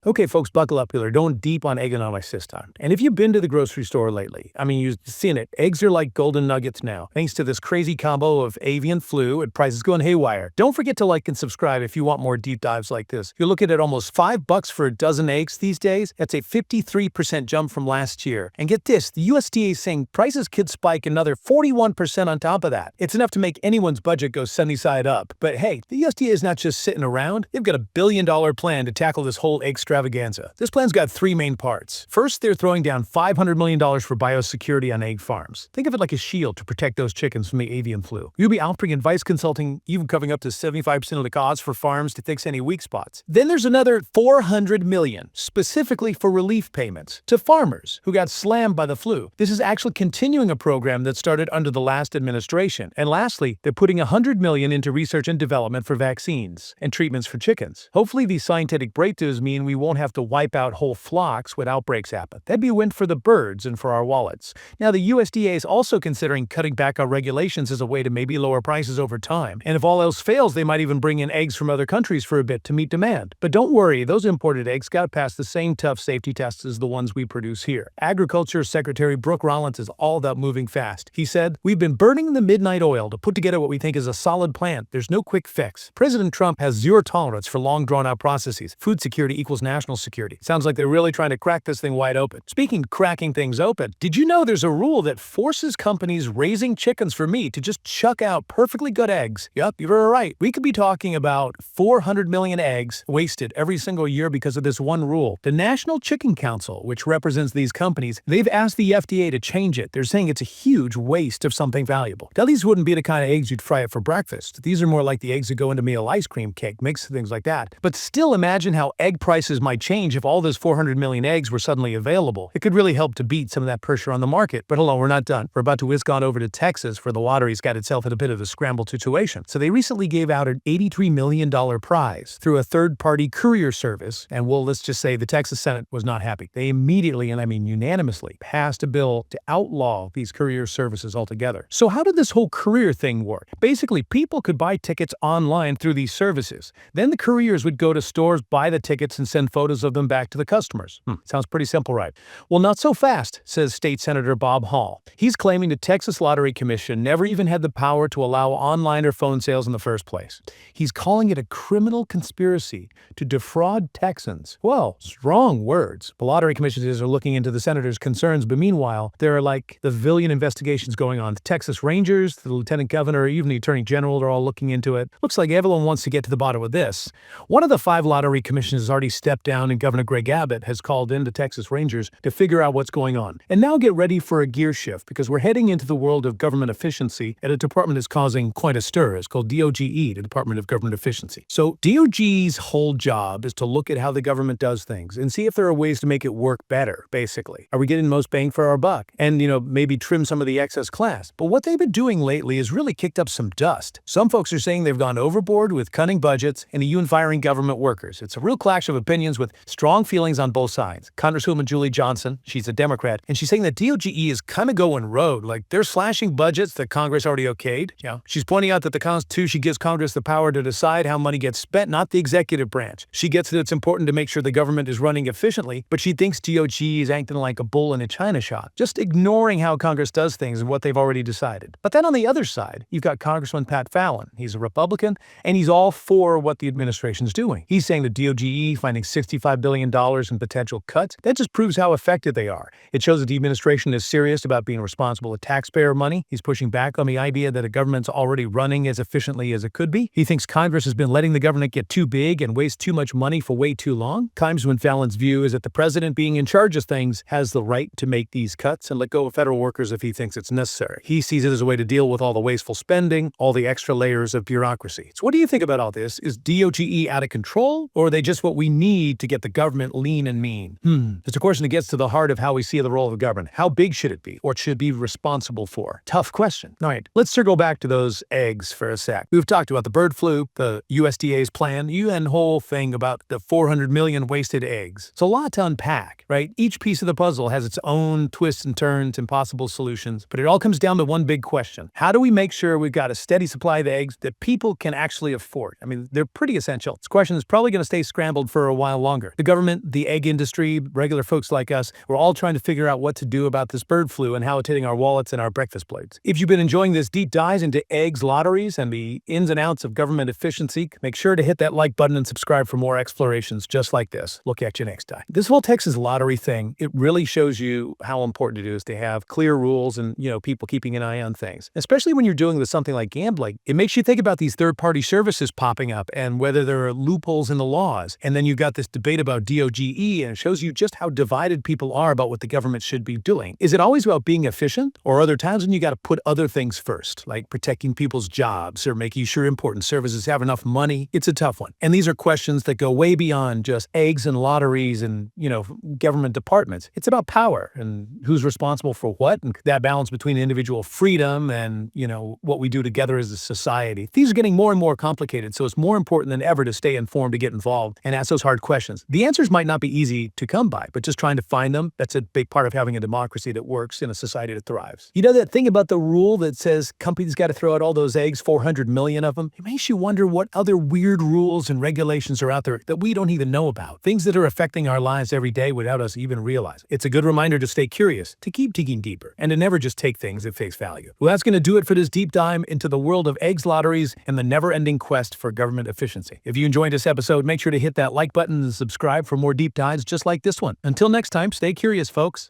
Okay, folks, buckle up. We're going deep on economics this time. And if you've been to the grocery store lately, you've seen it. Eggs are like golden nuggets now, thanks to this crazy combo of avian flu and prices going haywire. Don't forget to like and subscribe if you want more deep dives like this. You're looking at almost $5 for a dozen eggs these days. That's a 53% jump from last year. And get this, the USDA is saying prices could spike another 41% on top of that. It's enough to make anyone's budget go sunny side up. But hey, the USDA is not just sitting around. They've got a $1 billion plan to tackle this whole egg extravaganza. This plan's got three main parts. First, they're throwing down $500 million for biosecurity on egg farms. Think of it like a shield to protect those chickens from the avian flu. You'll be offering advice consulting, even covering up to 75% of the costs for farms to fix any weak spots. Then there's another $400 million, specifically for relief payments to farmers who got slammed by the flu. This is actually continuing a program that started under the last administration. And lastly, they're putting $100 million into research and development for vaccines and treatments for chickens. Hopefully, these scientific breakthroughs mean we won't have to wipe out whole flocks when outbreaks happen. That'd be a win for the birds and for our wallets. Now, the USDA is also considering cutting back our regulations as a way to maybe lower prices over time. And if all else fails, they might even bring in eggs from other countries for a bit to meet demand. But don't worry, those imported eggs got to pass the same tough safety tests as the ones we produce here. Agriculture Secretary Brooke Rollins is all about moving fast. He said, "We've been burning the midnight oil to put together what we think is a solid plan. There's no quick fix." President Trump has zero tolerance for long drawn-out processes. Food security equals national security. Sounds like they're really trying to crack this thing wide open. Speaking of cracking things open, did you know there's a rule that forces companies raising chickens for meat to just chuck out perfectly good eggs? Yup, you were right. We could be talking about 400 million eggs wasted every single year because of this one rule. The National Chicken Council, which represents these companies, they've asked the FDA to change it. They're saying it's a huge waste of something valuable. Now, these wouldn't be the kind of eggs you'd fry up for breakfast. These are more like the eggs that go into meal ice cream cake mix, things like that. But still, imagine how egg prices might change if all those 400 million eggs were suddenly available. It could really help to beat some of that pressure on the market. But hold on, we're not done. We're about to whisk on over to Texas, where the lottery's got itself in a bit of a scramble situation. So they recently gave out an $83 million prize through a third-party courier service. And well, let's just say the Texas Senate was not happy. They immediately, and I mean unanimously, passed a bill to outlaw these courier services altogether. So how did this whole courier thing work? Basically, people could buy tickets online through these services. Then the couriers would go to stores, buy the tickets, and send photos of them back to the customers. Sounds pretty simple, right? Well, not so fast, says State Senator Bob Hall. He's claiming the Texas Lottery Commission never even had the power to allow online or phone sales in the first place. He's calling it a criminal conspiracy to defraud Texans. Well, strong words. The Lottery Commissioners are looking into the senator's concerns, but meanwhile, there are like the zillion investigations going on. The Texas Rangers, the Lieutenant Governor, even the Attorney General are all looking into it. Looks like everyone wants to get to the bottom of this. One of the 5 lottery commissioners has already stepped down, and Governor Greg Abbott has called in the Texas Rangers to figure out what's going on. And now get ready for a gear shift, because we're heading into the world of government efficiency, and a department is causing quite a stir. It's called DOGE, the Department of Government Efficiency. So DOG's whole job is to look at how the government does things and see if there are ways to make it work better, basically. Are we getting the most bang for our buck? And, maybe trim some of the excess class. But what they've been doing lately has really kicked up some dust. Some folks are saying they've gone overboard with cutting budgets and even firing government workers. It's a real clash of opinions with strong feelings on both sides. Congresswoman Julie Johnson, she's a Democrat, and she's saying that DOGE is kind of going rogue, like they're slashing budgets that Congress already okayed. She's pointing out that the Constitution gives Congress the power to decide how money gets spent, not the executive branch. She gets that it's important to make sure the government is running efficiently, but she thinks DOGE is acting like a bull in a china shop, just ignoring how Congress does things and what they've already decided. But then on the other side, you've got Congressman Pat Fallon. He's a Republican, and he's all for what the administration's doing. He's saying the DOGE finding $65 billion in potential cuts. That just proves how effective they are. It shows that the administration is serious about being responsible with taxpayer money. He's pushing back on the idea that a government's already running as efficiently as it could be. He thinks Congress has been letting the government get too big and waste too much money for way too long. Congressman Fallon's view is that the president, being in charge of things, has the right to make these cuts and let go of federal workers if he thinks it's necessary. He sees it as a way to deal with all the wasteful spending, all the extra layers of bureaucracy. So what do you think about all this? Is DOGE out of control, or are they just what we need to get the government lean and mean? It's a question that gets to the heart of how we see the role of the government. How big should it be, or should it be responsible for? Tough question. All right, let's circle back to those eggs for a sec. We've talked about the bird flu, the USDA's plan, the UN whole thing about the 400 million wasted eggs. It's a lot to unpack, right? Each piece of the puzzle has its own twists and turns and possible solutions, but it all comes down to one big question. How do we make sure we've got a steady supply of eggs that people can actually afford? I mean, they're pretty essential. This question is probably going to stay scrambled for a while. while longer. The government, the egg industry, regular folks like us, we're all trying to figure out what to do about this bird flu and how it's hitting our wallets and our breakfast plates. If you've been enjoying this deep dive into eggs, lotteries, and the ins and outs of government efficiency, make sure to hit that like button and subscribe for more explorations just like this. Look at you next time. This whole Texas lottery thing, it really shows you how important it is to have clear rules and, people keeping an eye on things. Especially when you're dealing with something like gambling, it makes you think about these third-party services popping up and whether there are loopholes in the laws. And then you've got this debate about DOGE, and it shows you just how divided people are about what the government should be doing. Is it always about being efficient, or are there times when you got to put other things first, like protecting people's jobs or making sure important services have enough money? It's a tough one. And these are questions that go way beyond just eggs and lotteries and, government departments. It's about power and who's responsible for what, and that balance between individual freedom and, what we do together as a society. These are getting more and more complicated, so it's more important than ever to stay informed, to get involved, and ask those hard questions. The answers might not be easy to come by, but just trying to find them, that's a big part of having a democracy that works in a society that thrives. You know that thing about the rule that says companies got to throw out all those eggs, 400 million of them? It makes you wonder what other weird rules and regulations are out there that we don't even know about. Things that are affecting our lives every day without us even realizing. It's a good reminder to stay curious, to keep digging deeper, and to never just take things at face value. Well, that's going to do it for this deep dive into the world of eggs, lotteries, and the never-ending quest for government efficiency. If you enjoyed this episode, make sure to hit that like button and subscribe for more deep dives just like this one. Until next time, stay curious, folks.